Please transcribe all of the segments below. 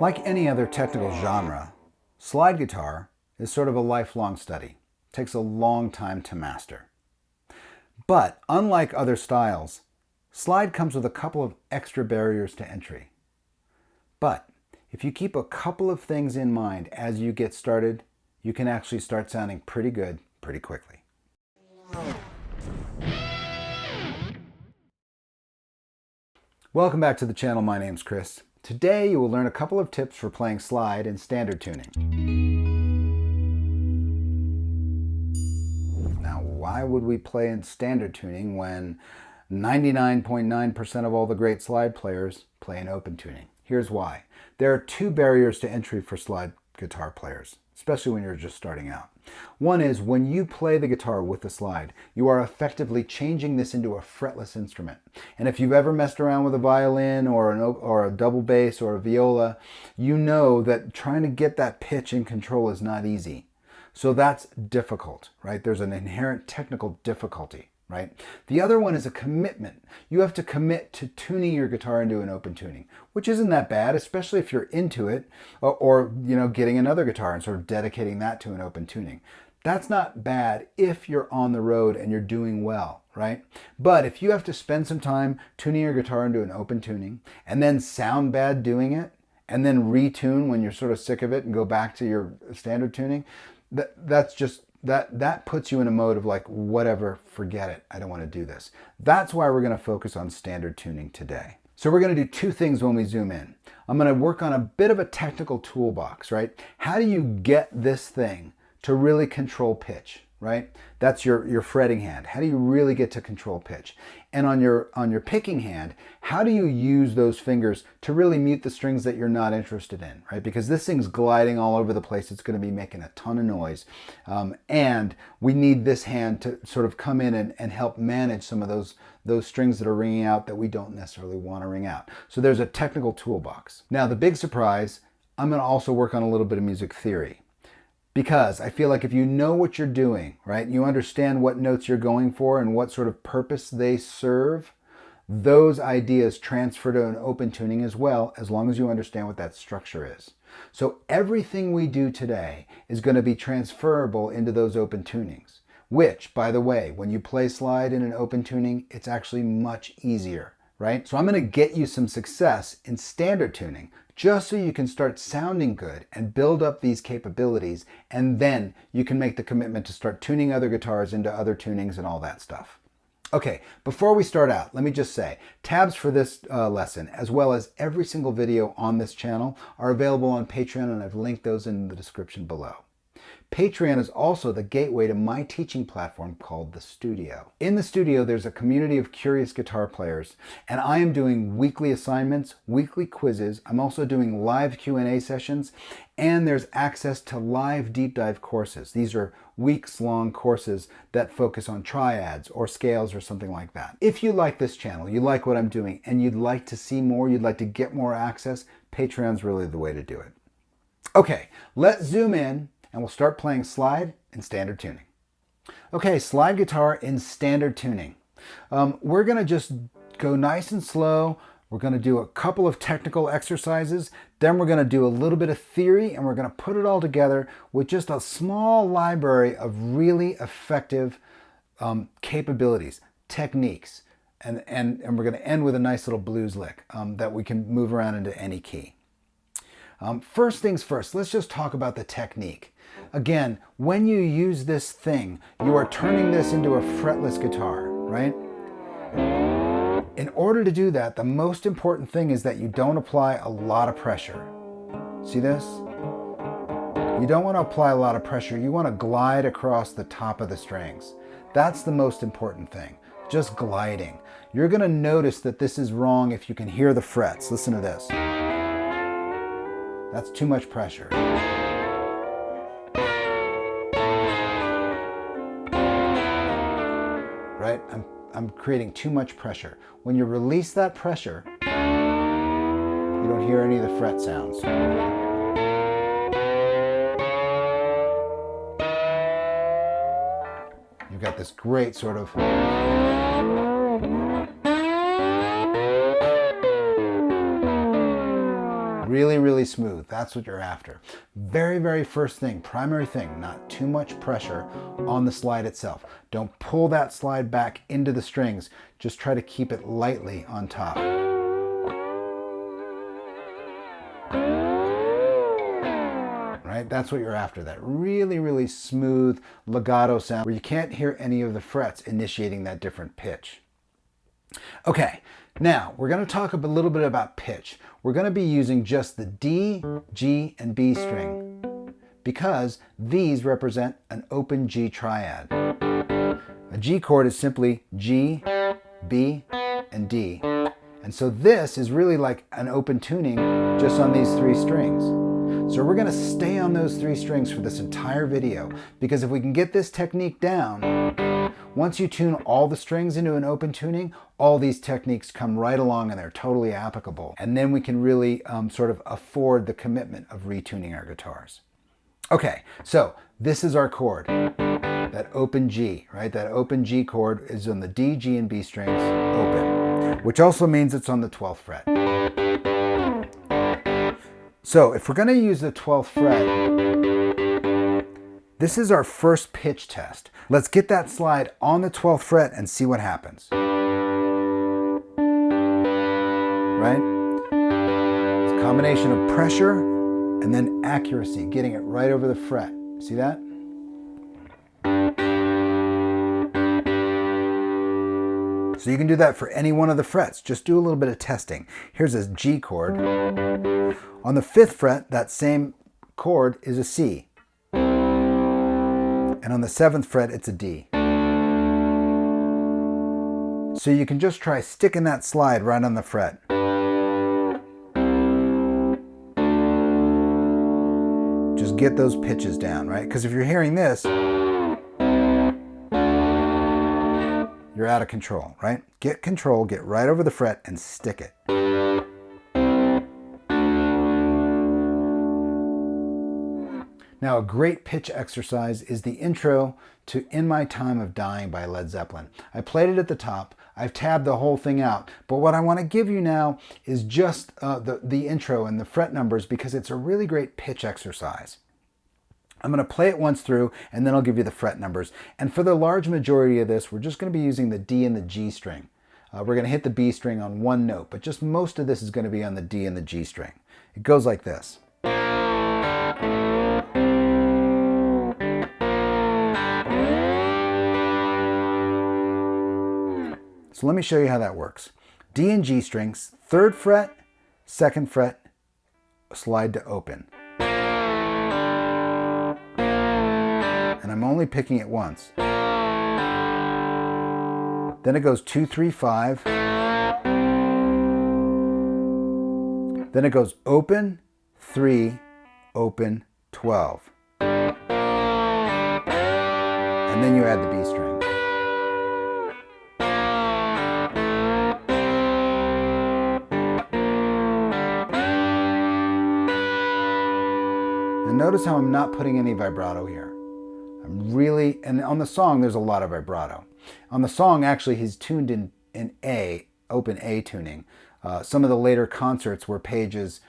Like any other technical genre, slide guitar is sort of a lifelong study. It takes a long time to master. But unlike other styles, slide comes with a couple of extra barriers to entry. But if you keep a couple of things in mind as you get started, you can actually start sounding pretty good pretty quickly. Welcome back to the channel. My name's Chris. Today you will learn a couple of tips for playing slide in standard tuning. Now, why would we play in standard tuning when 99.9% of all the great slide players play in open tuning? Here's why. There are two barriers to entry for slide guitar players, especially when you're just starting out. One is when you play the guitar with the slide, you are effectively changing this into a fretless instrument. And if you've ever messed around with a violin or a double bass or a viola, you know that trying to get that pitch in control is not easy. So that's difficult, right? There's an inherent technical difficulty, right? The other one is a commitment. You have to commit to tuning your guitar into an open tuning, which isn't that bad, especially if you're into it, or getting another guitar and sort of dedicating that to an open tuning. That's not bad if you're on the road and you're doing well, right? But if you have to spend some time tuning your guitar into an open tuning and then sound bad doing it and then retune when you're sort of sick of it and go back to your standard tuning, that puts you in a mode of like, whatever, forget it, I don't want to do this. That's why we're going to focus on standard tuning today. So we're going to do two things when we zoom in. I'm going to work on a bit of a technical toolbox, right? How do you get this thing to really control pitch, right? That's your fretting hand. How do you really get to control pitch? And on your picking hand, how do you use those fingers to really mute the strings that you're not interested in, right? Because this thing's gliding all over the place. It's going to be making a ton of noise. And we need this hand to sort of come in and help manage some of those strings that are ringing out that we don't necessarily want to ring out. So there's a technical toolbox. Now, the big surprise, I'm going to also work on a little bit of music theory. Because I feel like if you know what you're doing, right, you understand what notes you're going for and what sort of purpose they serve, those ideas transfer to an open tuning as well, as long as you understand what that structure is. So everything we do today is going to be transferable into those open tunings, which, by the way, when you play slide in an open tuning, it's actually much easier, right? So I'm going to get you some success in standard tuning, just so you can start sounding good and build up these capabilities, and then you can make the commitment to start tuning other guitars into other tunings and all that stuff. Okay, before we start out, let me just say, tabs for this lesson, as well as every single video on this channel, are available on Patreon, and I've linked those in the description below. Patreon is also the gateway to my teaching platform called The Studio. In The Studio, there's a community of curious guitar players, and I am doing weekly assignments, weekly quizzes. I'm also doing live Q&A sessions, and there's access to live deep dive courses. These are weeks-long courses that focus on triads or scales or something like that. If you like this channel, you like what I'm doing, and you'd like to see more, you'd like to get more access, Patreon's really the way to do it. Okay, let's zoom in, and we'll start playing slide in standard tuning. Okay, slide guitar in standard tuning. We're going to just go nice and slow. We're going to do a couple of technical exercises. Then we're going to do a little bit of theory, and we're going to put it all together with just a small library of really effective capabilities, techniques. And we're going to end with a nice little blues lick that we can move around into any key. First things first, let's just talk about the technique. Again, when you use this thing, you are turning this into a fretless guitar, right? In order to do that, the most important thing is that you don't apply a lot of pressure. See this? You don't want to apply a lot of pressure. You want to glide across the top of the strings. That's the most important thing, just gliding. You're going to notice that this is wrong if you can hear the frets. Listen to this. That's too much pressure. Right? I'm creating too much pressure. When you release that pressure, you don't hear any of the fret sounds. You've got this great sort of Really, really smooth. That's what you're after. Very, very first thing, primary thing, not too much pressure on the slide itself. Don't pull that slide back into the strings. Just try to keep it lightly on top. Right? That's what you're after, that really, really smooth legato sound where you can't hear any of the frets initiating that different pitch. Okay, now we're going to talk a little bit about pitch. We're going to be using just the D, G, and B string because these represent an open G triad. A G chord is simply G, B, and D. And so this is really like an open tuning just on these three strings. So we're going to stay on those three strings for this entire video because if we can get this technique down, once you tune all the strings into an open tuning, all these techniques come right along and they're totally applicable. And then we can really sort of afford the commitment of retuning our guitars. Okay, so this is our chord, that open G, right? That open G chord is on the D, G, and B strings open, which also means it's on the 12th fret. So if we're going to use the 12th fret, this is our first pitch test. Let's get that slide on the 12th fret and see what happens. Right? It's a combination of pressure and then accuracy, getting it right over the fret. See that? So you can do that for any one of the frets. Just do a little bit of testing. Here's a G chord. On the 5th fret, that same chord is a C. And on the 7th fret, it's a D. So you can just try sticking that slide right on the fret. Just get those pitches down, right? Because if you're hearing this, you're out of control, right? Get control, get right over the fret and stick it. Now, a great pitch exercise is the intro to In My Time of Dying by Led Zeppelin. I played it at the top. I've tabbed the whole thing out. But what I want to give you now is just the intro and the fret numbers because it's a really great pitch exercise. I'm going to play it once through and then I'll give you the fret numbers. And for the large majority of this, we're just going to be using the D and the G string. We're going to hit the B string on one note, but just most of this is going to be on the D and the G string. It goes like this. So let me show you how that works. D and G strings, 3rd fret, 2nd fret, slide to open. And I'm only picking it once. Then it goes 2, 3, 5. Then it goes open, 3, open, 12. And then you add the B string. And notice how I'm not putting any vibrato here. I'm really, and on the song there's a lot of vibrato. On the song actually he's tuned in A, open A tuning. Some of the later concerts where Page is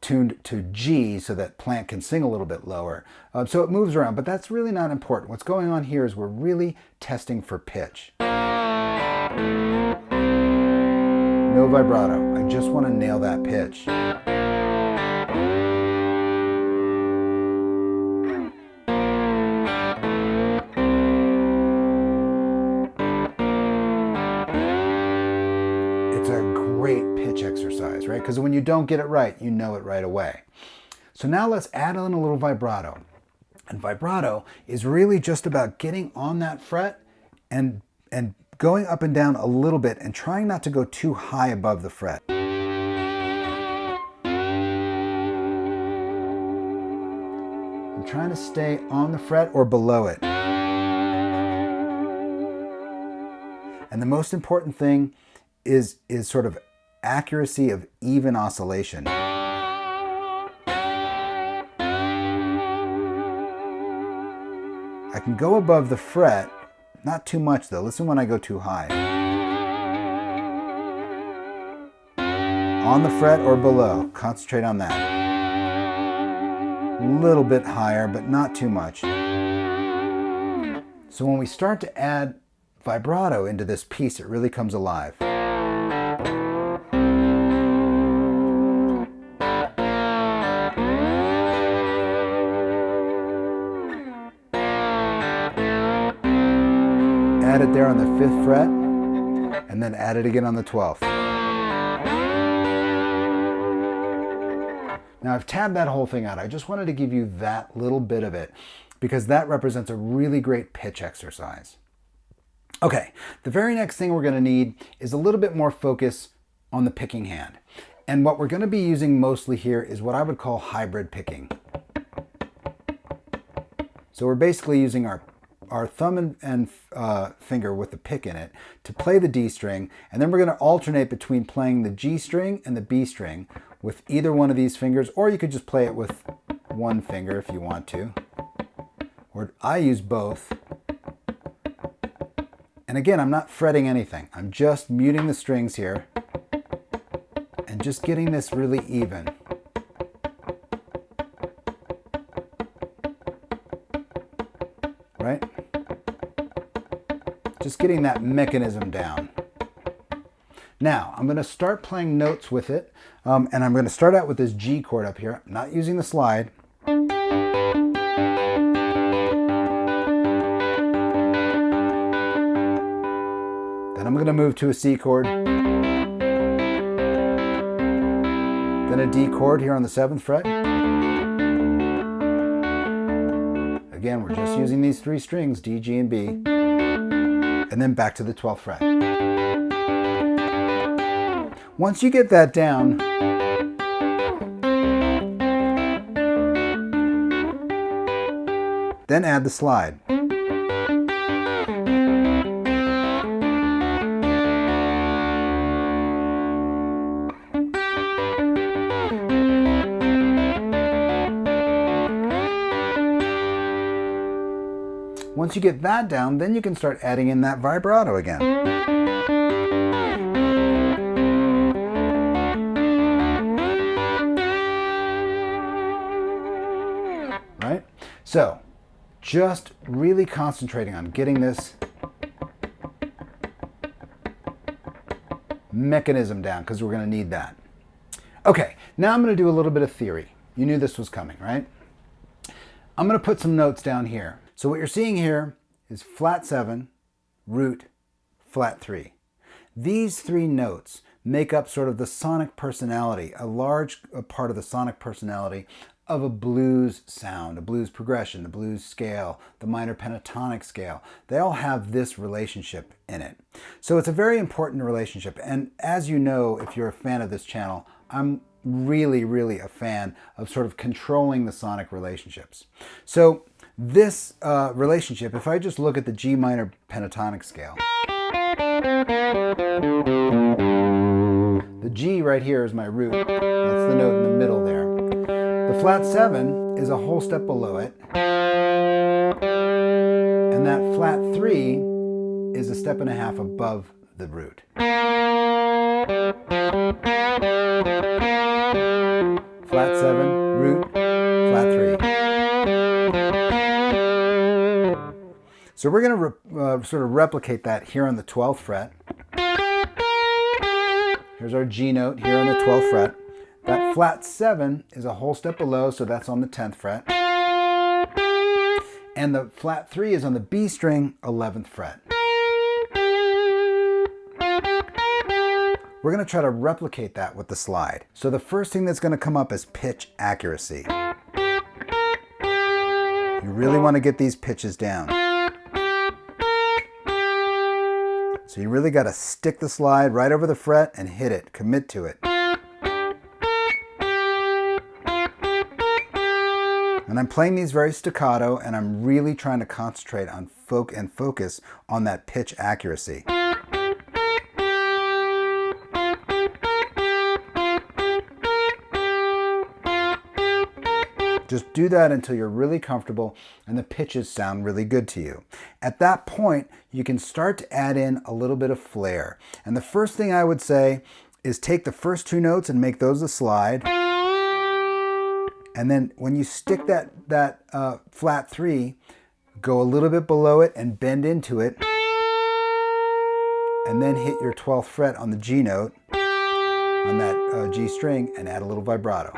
tuned to G so that Plant can sing a little bit lower. So it moves around, but that's really not important. What's going on here is we're really testing for pitch. No vibrato. I just want to nail that pitch. Exercise, right? Because when you don't get it right, you know it right away. So now let's add in a little vibrato. And vibrato is really just about getting on that fret and going up and down a little bit and trying not to go too high above the fret. I'm trying to stay on the fret or below it. And the most important thing is sort of accuracy of even oscillation. I can go above the fret, not too much though. Listen when I go too high. on the fret or below. Concentrate on that. A little bit higher, but not too much. So when we start to add vibrato into this piece, it really comes alive. Add it there on the 5th fret, and then add it again on the 12th. Now I've tabbed that whole thing out. I just wanted to give you that little bit of it because that represents a really great pitch exercise. Okay, the very next thing we're going to need is a little bit more focus on the picking hand. And what we're going to be using mostly here is what I would call hybrid picking. So we're basically using our thumb and finger with the pick in it to play the D string, and then we're going to alternate between playing the G string and the B string with either one of these fingers, or you could just play it with one finger if you want to. Or I use both. And again, I'm not fretting anything. I'm just muting the strings here and just getting this really even. Right? Just getting that mechanism down. Now, I'm going to start playing notes with it, and I'm going to start out with this G chord up here. I'm not using the slide. Then I'm going to move to a C chord. Then a D chord here on the 7th fret. Again, we're just using these 3 strings, D, G, and B. And then back to the 12th fret. Once you get that down, then add the slide. Once you get that down, then you can start adding in that vibrato again. Right? So, just really concentrating on getting this mechanism down, because we're going to need that. Okay, now I'm going to do a little bit of theory. You knew this was coming, right? I'm going to put some notes down here. So what you're seeing here is flat 7, root, flat 3. These 3 notes make up sort of the sonic personality, a large part of the sonic personality of a blues sound, a blues progression, the blues scale, the minor pentatonic scale. They all have this relationship in it. So it's a very important relationship. And as you know, if you're a fan of this channel, I'm really a fan of sort of controlling the sonic relationships. So this relationship, if I just look at the G minor pentatonic scale, the G right here is my root. That's the note in the middle there. The flat 7 is a whole step below it. And that flat 3 is a step and a half above the root. Flat 7, root, flat 3. So we're going to sort of replicate that here on the 12th fret. Here's our G note here on the 12th fret. That flat 7 is a whole step below, so that's on the 10th fret. And the flat 3 is on the B string, 11th fret. We're going to try to replicate that with the slide. So the first thing that's going to come up is pitch accuracy. You really want to get these pitches down. So you really got to stick the slide right over the fret and hit it, commit to it. And I'm playing these very staccato, and I'm really trying to concentrate on focus on that pitch accuracy. Just do that until you're really comfortable and the pitches sound really good to you. At that point, you can start to add in a little bit of flair. And the first thing I would say is take the first two notes and make those a slide. And then when you stick that flat 3, go a little bit below it and bend into it. And then hit your 12th fret on the G note, on that G string, and add a little vibrato.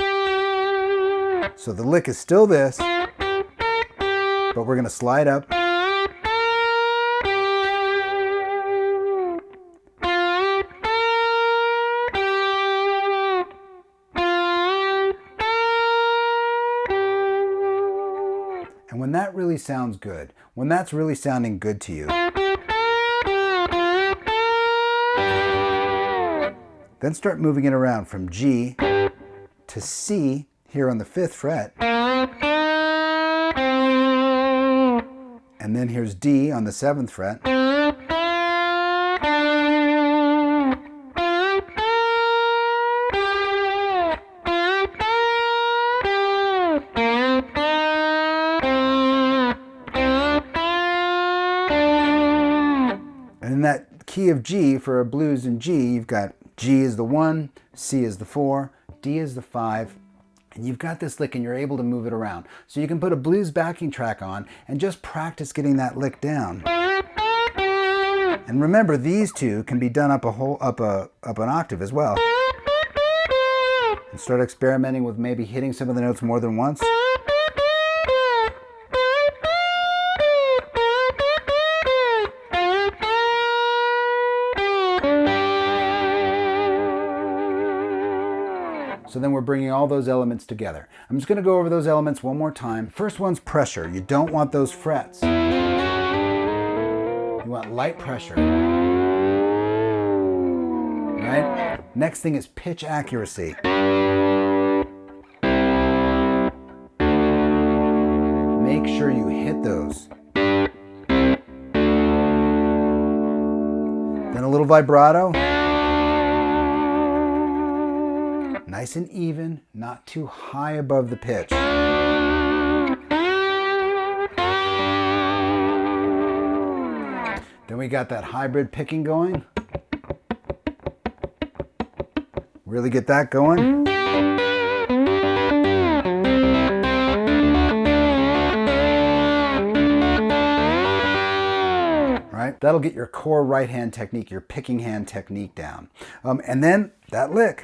So the lick is still this, but we're going to slide up. And when that really sounds good, when that's really sounding good to you, then start moving it around from G to C here on the 5th fret. And then here's D on the 7th fret. And in that key of G, for a blues in G, you've got G is the 1, C is the 4, D is the 5, and you've got this lick and you're able to move it around. So you can put a blues backing track on and just practice getting that lick down. And remember, these two can be done up an octave as well. And start experimenting with maybe hitting some of the notes more than once. So then we're bringing all those elements together. I'm just going to go over those elements one more time. First one's pressure. You don't want those frets. You want light pressure. Right? Next thing is pitch accuracy. Make sure you hit those. Then a little vibrato. Nice and even, not too high above the pitch. Then we got that hybrid picking going. Really get that going. Right? That'll get your core right hand technique, your picking hand technique down. And then that lick.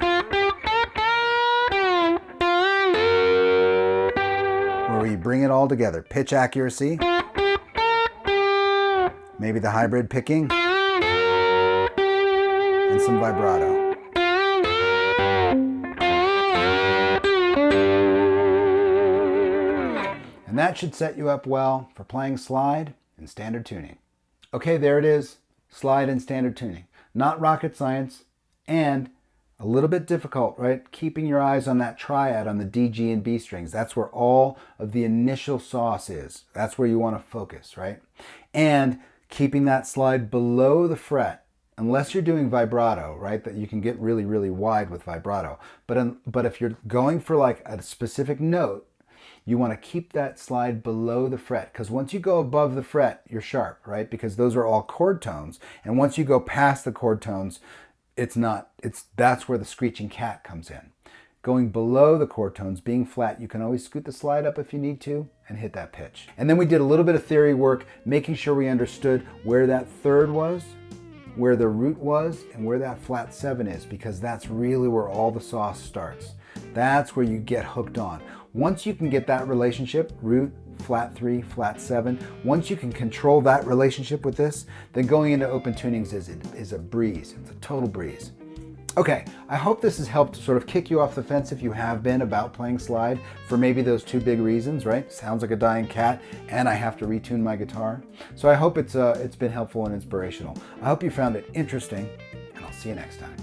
Where you bring it all together. Pitch accuracy, maybe the hybrid picking, and some vibrato. And that should set you up well for playing slide in standard tuning. Okay, there it is, slide in standard tuning. Not rocket science, and a little bit difficult, right? Keeping your eyes on that triad on the D, G, and B strings. That's where all of the initial sauce is. That's where you want to focus, right? And keeping that slide below the fret, unless you're doing vibrato, right? That you can get really, really wide with vibrato. But if you're going for like a specific note, you want to keep that slide below the fret, because once you go above the fret, you're sharp, right? Because those are all chord tones. And once you go past the chord tones, that's where the screeching cat comes in. Going below the chord tones, being flat, you can always scoot the slide up if you need to and hit that pitch. And then we did a little bit of theory work, making sure we understood where that third was, where the root was, and where that flat 7 is, because that's really where all the sauce starts. That's where you get hooked on. Once you can get that relationship, root, flat 3, flat 7, once you can control that relationship with this, then going into open tunings is a breeze. It's a total breeze. Okay, I hope this has helped sort of kick you off the fence if you have been about playing slide for maybe those two big reasons, right? Sounds like a dying cat, and I have to retune my guitar. So I hope it's been helpful and inspirational. I hope you found it interesting, and I'll see you next time.